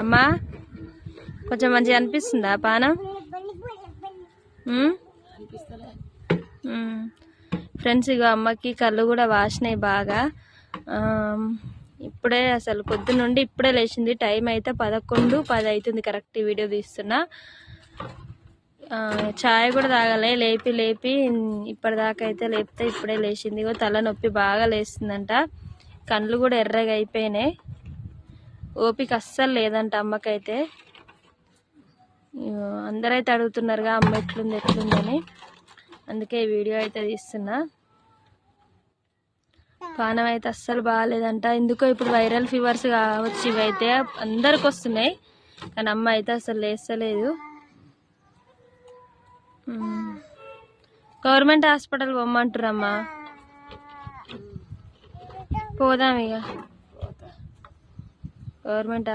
అమ్మా కొంచెం మంచిగా అనిపిస్తుందా పానం? ఫ్రెండ్స్ ఇగో అమ్మకి కళ్ళు కూడా వాసినాయి బాగా. ఇప్పుడే అసలు పొద్దు నుండి ఇప్పుడే లేచింది. టైం అయితే 11:10 అవుతుంది కరెక్ట్ వీడియో తీస్తున్నా. చాయ్ కూడా తాగాలి. లేపి ఇప్పటిదాకా అయితే లేపితే ఇప్పుడే లేచింది. ఇగో తలనొప్పి బాగా లేస్తుందంట. కళ్ళు కూడా ఎర్రగా అయిపోయినాయి. ఓపిక అస్సలు లేదంట అమ్మకైతే. అందరైతే అడుగుతున్నారుగా అమ్మ ఎట్లుందని, అందుకే ఈ వీడియో అయితే తీస్తున్నా. పానం అయితే అస్సలు బాగాలేదంట. ఎందుకో ఇప్పుడు వైరల్ ఫీవర్స్ కావచ్చు, ఇవైతే అందరికి వస్తున్నాయి. కానీ అమ్మ అయితే అసలు లేస్తలేదు. Government hospital పోమ్మంటారమ్మా. పోదాం ఇక గవర్నమెంట్